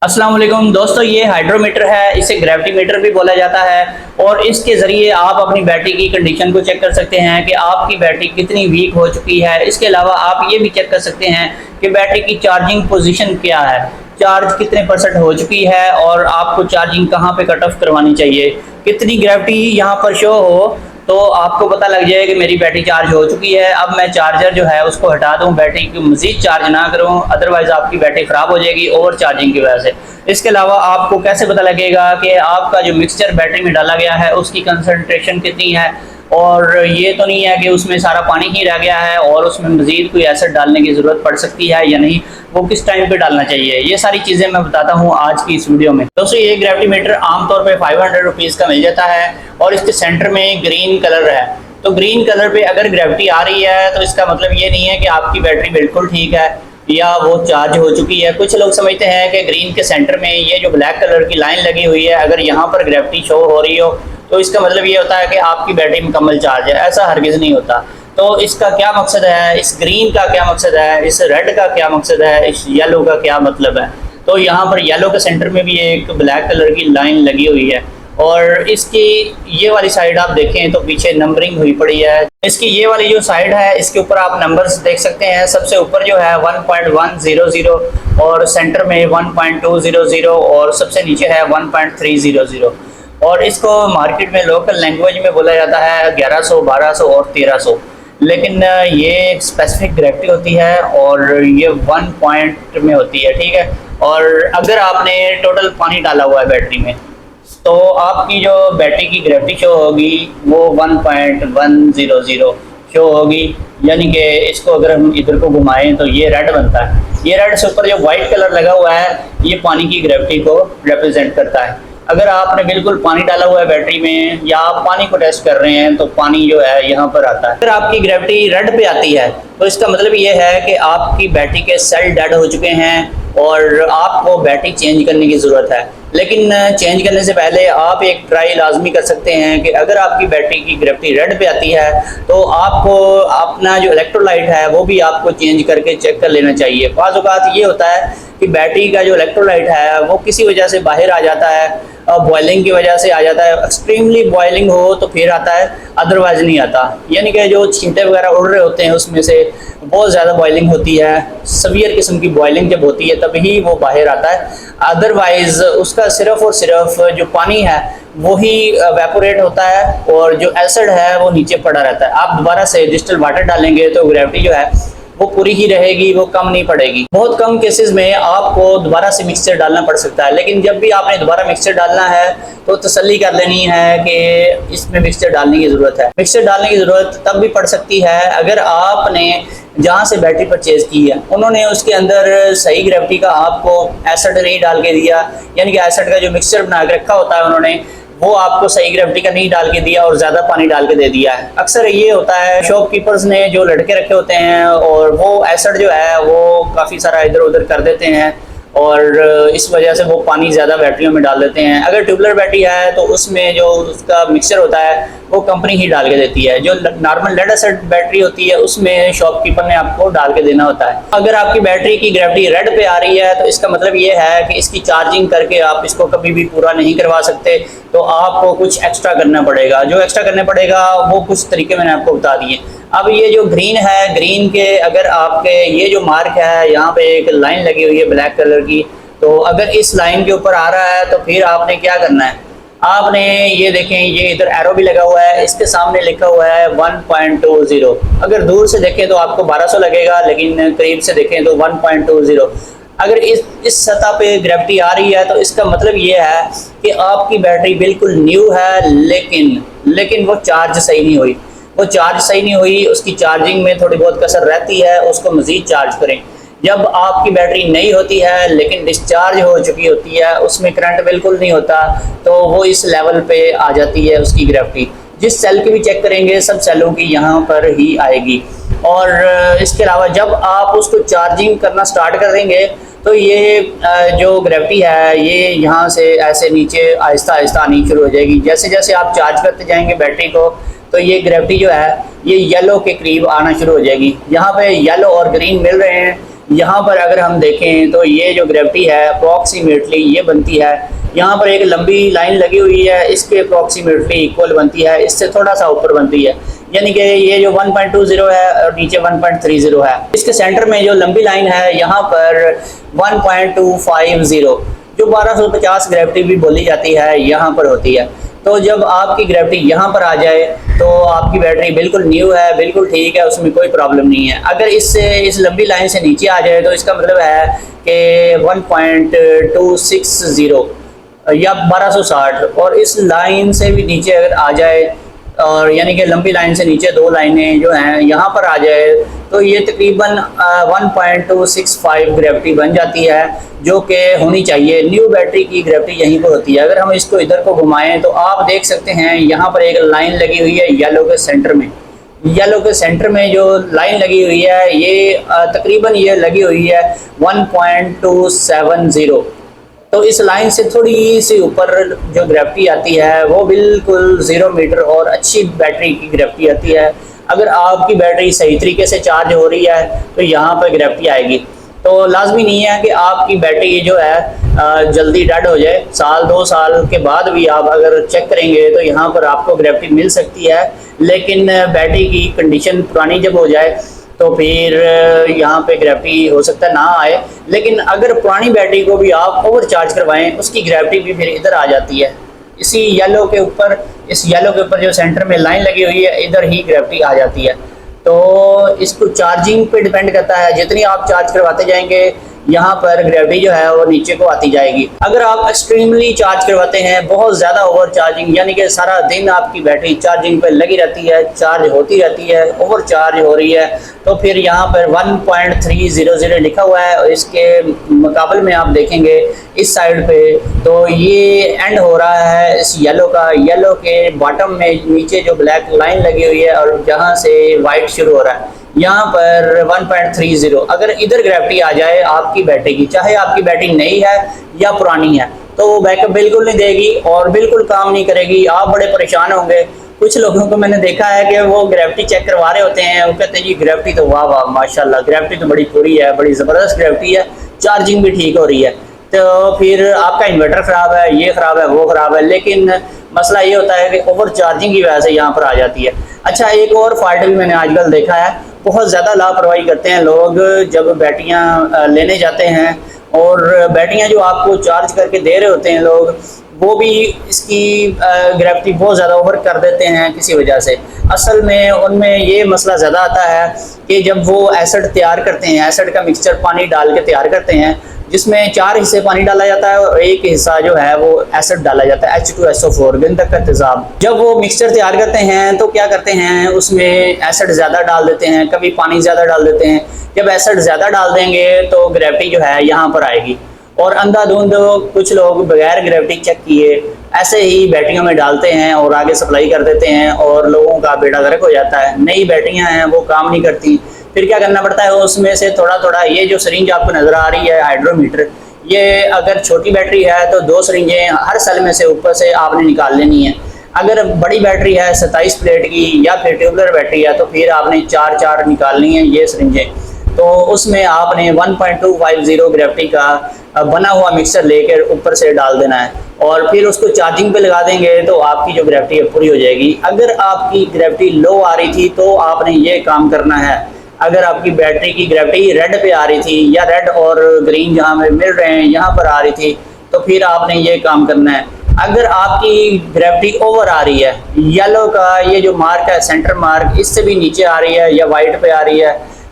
अस्सलाम वालेकुम दोस्तों, ये हाइड्रोमीटर है, इसे ग्रेविटी मीटर भी बोला जाता है। और इसके ज़रिए आप अपनी बैटरी की कंडीशन को चेक कर सकते हैं कि आपकी बैटरी कितनी वीक हो चुकी है। इसके अलावा आप ये भी चेक कर सकते हैं कि बैटरी की चार्जिंग पोजीशन क्या है, चार्ज कितने % हो चुकी है और आपको चार्जिंग कहाँ पे कट ऑफ करवानी चाहिए। कितनी ग्रेविटी यहाँ पर शो हो तो आपको पता लग जाए कि मेरी बैटरी चार्ज हो चुकी है। अब मैं चार्जर जो है उसको हटा दूं, बैटरी को मज़ीद चार्ज ना करूं, अदरवाइज़ आपकी बैटरी ख़राब हो जाएगी ओवर चार्जिंग की वजह से। इसके अलावा आपको कैसे पता लगेगा कि आपका जो मिक्सचर बैटरी में डाला गया है उसकी कंसंट्रेशन कितनी है, और ये तो नहीं है कि उसमें सारा पानी ही रह गया है और उसमें मज़ीद कोई एसिड डालने की ज़रूरत पड़ सकती है या नहीं, वो किस टाइम पे डालना चाहिए। ये सारी चीज़ें मैं बताता हूँ आज की इस वीडियो में। दोस्तों, ये ग्रेविटी मीटर आमतौर पे 500 रुपीज़ का मिल जाता है और इसके सेंटर में ग्रीन कलर है। तो ग्रीन कलर पे अगर ग्रेविटी आ रही है तो इसका मतलब ये नहीं है कि आपकी बैटरी बिल्कुल ठीक है या वो चार्ज हो चुकी है। कुछ लोग समझते हैं कि ग्रीन के सेंटर में ये जो ब्लैक कलर की लाइन लगी हुई है, अगर यहाँ पर ग्रेविटी शो हो रही हो तो इसका मतलब ये होता है कि आपकी बैटरी मुकम्मल चार्ज है। ऐसा हरगिज़ नहीं होता। तो इसका क्या मकसद है, इस ग्रीन का क्या मकसद है, इस रेड का क्या मकसद है, इस येलो का क्या मतलब है। तो यहाँ पर येलो के सेंटर में भी एक ब्लैक कलर की लाइन लगी हुई है और इसकी ये वाली साइड आप देखें तो पीछे नंबरिंग हुई पड़ी है। इसकी ये वाली जो साइड है इसके ऊपर आप नंबर्स देख सकते हैं। सबसे ऊपर जो है 1.100 और सेंटर में 1.200 और सबसे नीचे है 1.300। और इसको मार्केट में लोकल लैंग्वेज में बोला जाता है 1100, 1200 और 1300। लेकिन ये स्पेसिफिक ग्रेविटी होती है और ये 1 पॉइंट में होती है, ठीक है। और अगर आपने टोटल पानी डाला हुआ है बैटरी में तो आपकी जो बैटरी की ग्रेविटी शो होगी वो 1.100 शो होगी। यानी कि इसको अगर हम इधर को घुमाएं तो ये रेड बनता है। ये रेड से ऊपर जो वाइट कलर लगा हुआ है ये पानी की ग्रेविटी को रिप्रेजेंट करता है। अगर आपने बिल्कुल पानी डाला हुआ है बैटरी में या आप पानी को टेस्ट कर रहे हैं तो पानी जो है यहाँ पर आता है। अगर आपकी ग्रेविटी रेड पे आती है तो इसका मतलब ये है कि आपकी बैटरी के सेल डेड हो चुके हैं और आपको बैटरी चेंज करने की ज़रूरत है। लेकिन चेंज करने से पहले आप एक ट्राई लाजमी कर सकते हैं कि अगर आपकी बैटरी की ग्रेविटी रेड पे आती है तो आपको अपना जो इलेक्ट्रोलाइट है वो भी आपको चेंज करके चेक कर लेना चाहिए। बाज़ औक़ात ये होता है कि बैटरी का जो इलेक्ट्रोलाइट है वो किसी वजह से बाहर आ जाता है, बॉइलिंग की वजह से आ जाता है। एक्सट्रीमली बॉइलिंग हो तो फिर आता है, अदरवाइज नहीं आता। यानी कि जो छींटे वगैरह उड़ रहे होते हैं उसमें से बहुत ज़्यादा बॉइलिंग होती है, सवियर किस्म की बॉइलिंग जब होती है तभी वो बाहर आता है। अदरवाइज उसका सिर्फ और सिर्फ जो पानी है वही वेपोरेट होता है और जो एसिड है वो नीचे पड़ा रहता है। आप दोबारा से डिस्टिल वाटर डालेंगे तो ग्रेविटी जो है वो पूरी ही रहेगी, वो कम नहीं पड़ेगी। बहुत कम केसेस में आपको दोबारा से मिक्सचर डालना पड़ सकता है, लेकिन जब भी आपने दोबारा मिक्सचर डालना है तो तसल्ली कर लेनी है कि इसमें मिक्सचर डालने की ज़रूरत है। मिक्सचर डालने की ज़रूरत तब भी पड़ सकती है अगर आपने जहाँ से बैटरी परचेज़ की है उन्होंने उसके अंदर सही ग्रेविटी का आपको एसिड नहीं डाल के दिया, यानी कि एसिड का जो मिक्सचर बना के रखा होता है उन्होंने वो आपको सही ग्रेविटी का नहीं डाल के दिया और ज़्यादा पानी डाल के दे दिया है। अक्सर ये होता है शॉपकीपर्स ने जो लड़के रखे होते हैं और वो एसिड जो है वो काफ़ी सारा इधर उधर कर देते हैं और इस वजह से वो पानी ज़्यादा बैटरियों में डाल देते हैं। अगर ट्यूबलर बैटरी है तो उसमें जो उसका मिक्सचर होता है वो कंपनी ही डाल के देती है। जो नॉर्मल लेड एसिड बैटरी होती है उसमें शॉपकीपर ने आपको डाल के देना होता है। अगर आपकी बैटरी की ग्रेविटी रेड पे आ रही है तो इसका मतलब ये है कि इसकी चार्जिंग करके आप इसको कभी भी पूरा नहीं करवा सकते, तो आपको कुछ एक्स्ट्रा करना पड़ेगा। जो एक्स्ट्रा करना पड़ेगा वो कुछ तरीके मैंने आपको बता दिए। अब ये जो ग्रीन है, ग्रीन के अगर आपके ये जो मार्क है यहाँ पे एक लाइन लगी हुई है ब्लैक कलर की, तो अगर इस लाइन के ऊपर आ रहा है तो फिर आपने क्या करना है, आपने ये देखें ये इधर एरो भी लगा हुआ है, इसके सामने लिखा हुआ है 1.20। अगर दूर से देखें तो आपको 1200 लगेगा, लेकिन करीब से देखें तो 1.20। अगर इस सतह पे ग्रेविटी आ रही है तो इसका मतलब ये है कि आपकी बैटरी बिल्कुल न्यू है, लेकिन वो चार्ज सही नहीं हुई। वो चार्ज सही नहीं हुई, उसकी चार्जिंग में थोड़ी बहुत कसर रहती है, उसको मज़ीद चार्ज करें। जब आपकी बैटरी नई होती है लेकिन डिस्चार्ज हो चुकी होती है, उसमें करंट बिल्कुल नहीं होता, तो वो इस लेवल पे आ जाती है उसकी ग्रेविटी। जिस सेल की भी चेक करेंगे सब सेलों की यहाँ पर ही आएगी। और इसके अलावा जब आप उसको चार्जिंग करना स्टार्ट कर देंगे तो ये जो ग्रेविटी है ये यहाँ से ऐसे नीचे आहिस्ता आहिस्ता आनी शुरू हो जाएगी। जैसे जैसे आप चार्ज करते जाएंगे बैटरी को तो ये ग्रेविटी जो है ये येलो के करीब आना शुरू हो जाएगी। यहाँ पे येलो और ग्रीन मिल रहे हैं, यहाँ पर अगर हम देखें तो ये जो ग्रेविटी है अप्रॉक्सीमेटली ये बनती है, यहाँ पर एक लंबी लाइन लगी हुई है, इसके अप्रॉक्सीमेटली इक्वल बनती है, इससे थोड़ा सा ऊपर बनती है, यानी कि ये जो 1.20 है और नीचे 1.30 है। इसके सेंटर में जो लंबी लाइन है यहाँ पर 1.250 जो 1250 ग्रेविटी भी बोली जाती है यहाँ पर होती है। तो जब आपकी ग्रेविटी यहाँ पर आ जाए तो आपकी बैटरी बिल्कुल न्यू है, बिल्कुल ठीक है, उसमें कोई प्रॉब्लम नहीं है। अगर इससे इस लंबी लाइन से नीचे आ जाए तो इसका मतलब है कि 1.260 या 1260, और इस लाइन से भी नीचे अगर आ जाए और यानी कि लंबी लाइन से नीचे दो लाइनें जो हैं यहाँ पर आ जाए तो ये तकरीबन 1.265 ग्रेविटी बन जाती है, जो कि होनी चाहिए। न्यू बैटरी की ग्रेविटी यहीं पर होती है। अगर हम इसको इधर को घुमाएं तो आप देख सकते हैं यहाँ पर एक लाइन लगी हुई है येलो के सेंटर में। येलो के सेंटर में जो लाइन लगी हुई है ये तकरीबन ये लगी हुई है 1.270। तो इस लाइन से थोड़ी सी ऊपर जो ग्रेविटी आती है वो बिल्कुल 0 मीटर और अच्छी बैटरी की ग्रेविटी आती है। अगर आपकी बैटरी सही तरीके से चार्ज हो रही है तो यहाँ पर ग्रेविटी आएगी। तो लाजमी नहीं है कि आपकी बैटरी जो है जल्दी डेड हो जाए। साल 2 साल के बाद भी आप अगर चेक करेंगे तो यहाँ पर आपको ग्रेविटी मिल सकती है, लेकिन बैटरी की कंडीशन पुरानी जब हो जाए तो फिर यहाँ पे ग्रेविटी हो सकता है ना आए। लेकिन अगर पुरानी बैटरी को भी आप ओवर चार्ज करवाएं उसकी ग्रेविटी भी फिर इधर आ जाती है। इसी येलो के ऊपर, इस येलो के ऊपर जो सेंटर में लाइन लगी हुई है इधर ही ग्रेविटी आ जाती है। तो इसको चार्जिंग पे डिपेंड करता है, जितनी आप चार्ज करवाते जाएंगे यहाँ पर ग्रेविटी जो है वो नीचे को आती जाएगी। अगर आप एक्सट्रीमली चार्ज करवाते हैं, बहुत ज़्यादा ओवर चार्जिंग, यानी कि सारा दिन आपकी बैटरी चार्जिंग पे लगी रहती है, चार्ज होती रहती है, ओवर चार्ज हो रही है, तो फिर यहाँ पर 1.300 लिखा हुआ है और इसके मुकाबले में आप देखेंगे इस साइड पे तो ये एंड हो रहा है इस येलो का। येलो के बॉटम में नीचे जो ब्लैक लाइन लगी हुई है और जहाँ से वाइट शुरू हो रहा है यहाँ पर 1.30। अगर इधर ग्रेविटी आ जाए आपकी बैटरी की, चाहे आपकी बैटरी नई है या पुरानी है, तो वो बैकअप बिल्कुल नहीं देगी और बिल्कुल काम नहीं करेगी। आप बड़े परेशान होंगे। कुछ लोगों को मैंने देखा है कि वो ग्रेविटी चेक करवा रहे होते हैं, वो कहते हैं जी ग्रेविटी तो वाह वाह माशाल्लाह, ग्रेविटी तो बड़ी पूरी है, बड़ी ज़बरदस्त ग्रेविटी है, चार्जिंग भी ठीक हो रही है। तो फिर आपका इन्वर्टर ख़राब है, ये ख़राब है, वो ख़राब है, लेकिन मसला ये होता है कि ओवर चार्जिंग की वजह से यहाँ पर आ जाती है। अच्छा, एक और फॉल्ट भी मैंने आजकल देखा है, बहुत ज़्यादा लापरवाही करते हैं लोग जब बैटरियाँ लेने जाते हैं, और बैटरियाँ जो आपको चार्ज करके दे रहे होते हैं लोग, वो भी इसकी ग्रेविटी बहुत ज़्यादा ओवर कर देते हैं किसी वजह से। असल में उनमें ये मसला ज़्यादा आता है कि जब वो एसिड तैयार करते हैं, एसिड का मिक्सचर पानी डाल के तैयार करते हैं, जिसमें 4 हिस्से पानी डाला जाता है और 1 हिस्सा जो है वो एसिड डाला जाता है, H2SO4 गंधक का तेजाब। जब वो मिक्सचर तैयार करते हैं तो क्या करते हैं, उसमें एसिड ज़्यादा डाल देते हैं, कभी पानी ज़्यादा डाल देते हैं। जब एसिड ज़्यादा डाल देंगे तो ग्रेविटी जो है यहाँ पर आएगी, और अंधाधुंध कुछ लोग बगैर ग्रेविटी चेक किए ऐसे ही बैटरियों में डालते हैं और आगे सप्लाई कर देते हैं और लोगों का बेड़ा गर्क हो जाता है। नई बैटरियाँ हैं वो काम नहीं करती, फिर क्या करना पड़ता है, उसमें से थोड़ा थोड़ा, ये जो सिरिंज आपको नज़र आ रही है हाइड्रोमीटर, ये अगर छोटी बैटरी है तो 2 सिरिंजें हर सेल में से ऊपर से आपने निकाल लेनी है। अगर बड़ी बैटरी है 27 प्लेट की या फिर ट्यूबुलर बैटरी है तो फिर आपने 4 निकालनी है ये सिरिंजें। तो उसमें आपने 1.250 ग्रेविटी का बना हुआ मिक्सचर लेकर ऊपर से डाल देना है और फिर उसको चार्जिंग पे लगा देंगे तो आपकी जो ग्रेविटी है पूरी हो जाएगी। अगर आपकी ग्रेविटी लो आ रही थी तो आपने ये काम करना है। अगर आपकी बैटरी की ग्रेविटी रेड पे आ रही थी या रेड और ग्रीन जहाँ में मिल रहे हैं यहाँ पर आ रही थी तो फिर आपने ये काम करना है। अगर आपकी ग्रेविटी ओवर आ रही है, येलो का ये जो मार्क है सेंटर मार्क, इससे भी नीचे आ रही है या वाइट पे आ रही है,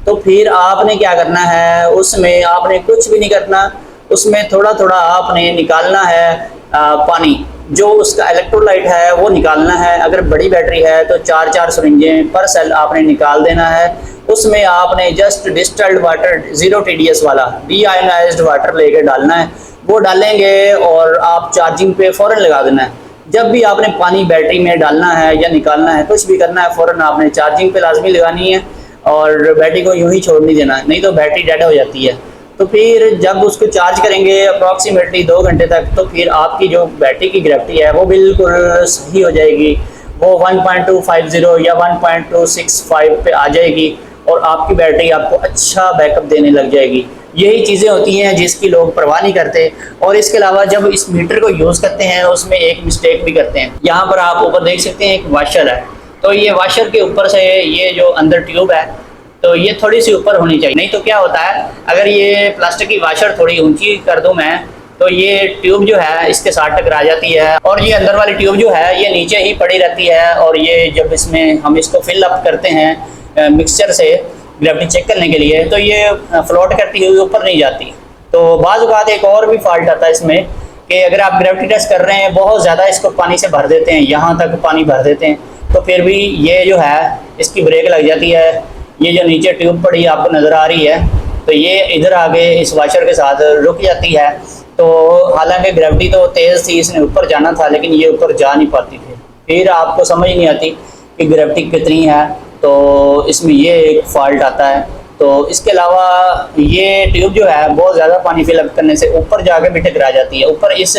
तो फिर आपने क्या करना है, उसमें आपने कुछ भी नहीं करना, उसमें थोड़ा थोड़ा आपने निकालना है पानी, जो उसका इलेक्ट्रोलाइट है वो निकालना है। अगर बड़ी बैटरी है तो 4 सिरिंजें पर सेल आपने निकाल देना है। उसमें आपने जस्ट डिस्टिल्ड वाटर 0 TDS वाला डीआयोनाइज्ड वाटर लेकर डालना है, वो डालेंगे और आप चार्जिंग पे फ़ौरन लगा देना है। जब भी आपने पानी बैटरी में डालना है या निकालना है, कुछ भी करना है, फ़ौरन आपने चार्जिंग पे लाजमी लगानी है और बैटरी को यूं ही छोड़ नहीं देना, नहीं तो बैटरी डेड हो जाती है। तो फिर जब उसको चार्ज करेंगे अप्रॉक्सीमेटली 2 घंटे तक, तो फिर आपकी जो बैटरी की ग्रेविटी है वो बिल्कुल सही हो जाएगी, वो 1.250 या 1.265 पे आ जाएगी और आपकी बैटरी आपको अच्छा बैकअप देने लग जाएगी। यही चीज़ें होती हैं जिसकी लोग परवाह नहीं करते। और इसके अलावा जब इस मीटर को यूज़ करते हैं उसमें एक मिस्टेक भी करते हैं। यहाँ पर आप ऊपर देख सकते हैं एक वाशर है, तो ये वाशर के ऊपर से ये जो अंदर ट्यूब है तो ये थोड़ी सी ऊपर होनी चाहिए, नहीं तो क्या होता है अगर ये प्लास्टिक की वाशर थोड़ी ऊंची कर दूं मैं तो ये ट्यूब जो है इसके साथ टकरा जाती है और ये अंदर वाली ट्यूब जो है ये नीचे ही पड़ी रहती है। और ये जब इसमें हम इसको फिल अप करते हैं मिक्सचर से ग्रेविटी चेक करने के लिए तो ये फ्लोट करती हुई ऊपर नहीं जाती। तो बाज़ औक़ात एक और भी फॉल्ट आता है इसमें कि अगर आप ग्रेविटी टेस्ट कर रहे हैं बहुत ज़्यादा इसको पानी से भर देते हैं, यहाँ तक पानी भर देते हैं, तो फिर भी ये जो है इसकी ब्रेक लग जाती है। ये जो नीचे ट्यूब पड़ी आपको नज़र आ रही है तो ये इधर आगे इस वाशर के साथ रुक जाती है। तो हालांकि ग्रेविटी तो तेज़ थी, इसने ऊपर जाना था लेकिन ये ऊपर जा नहीं पाती थी। फिर आपको समझ नहीं आती कि ग्रेविटी कितनी है, तो इसमें ये एक फॉल्ट आता है। तो इसके अलावा ये ट्यूब जो है बहुत ज़्यादा पानी फिलअप करने से ऊपर जाके भी टकरा जाती है। ऊपर इस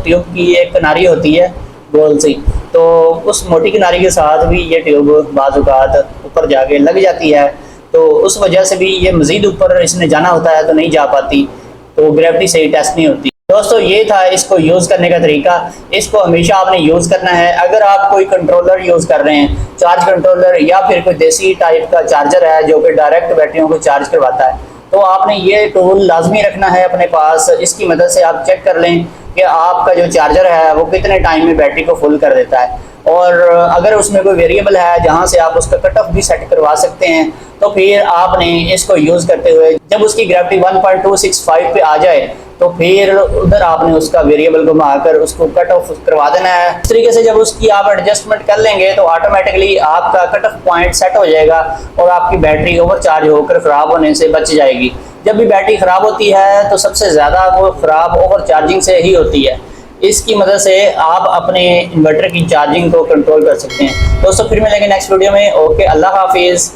ट्यूब की एक किनारी होती है गोल सी, तो उस मोटी किनारी के साथ भी ये ट्यूब बाज़ औक़ात ऊपर जाके लग जाती है। तो उस वजह से भी ये मज़ीद ऊपर इसने जाना होता है तो नहीं जा पाती, तो ग्रेविटी सही टेस्ट नहीं होती। दोस्तों ये था इसको यूज़ करने का तरीका। इसको हमेशा आपने यूज़ करना है। अगर आप कोई कंट्रोलर यूज़ कर रहे हैं, चार्ज कंट्रोलर या फिर कोई देसी टाइप का चार्जर है जो कि डायरेक्ट बैटरियों को चार्ज करवाता है, तो आपने ये टूल लाजमी रखना है अपने पास। इसकी मदद से आप चेक कर लें कि आपका जो चार्जर है वो कितने टाइम में बैटरी को फुल कर देता है। और अगर उसमें कोई वेरिएबल है जहाँ से आप उसका कट ऑफ भी सेट करवा सकते हैं, तो फिर आपने इसको यूज़ करते हुए जब उसकी ग्रेविटी 1.265 पे आ जाए तो फिर उधर आपने उसका वेरिएबल घुमाकर उसको कट ऑफ करवा देना है। इस तरीके से जब उसकी आप एडजस्टमेंट कर लेंगे तो ऑटोमेटिकली आपका कट ऑफ पॉइंट सेट हो जाएगा और आपकी बैटरी ओवरचार्ज होकर ख़राब होने से बच जाएगी। जब भी बैटरी ख़राब होती है तो सबसे ज़्यादा वो ख़राब ओवर चार्जिंग से ही होती है। इसकी मदद से आप अपने इन्वर्टर की चार्जिंग को कंट्रोल कर सकते हैं। दोस्तों फिर मिलेंगे नेक्स्ट वीडियो में। ओके, अल्लाह हाफिज़।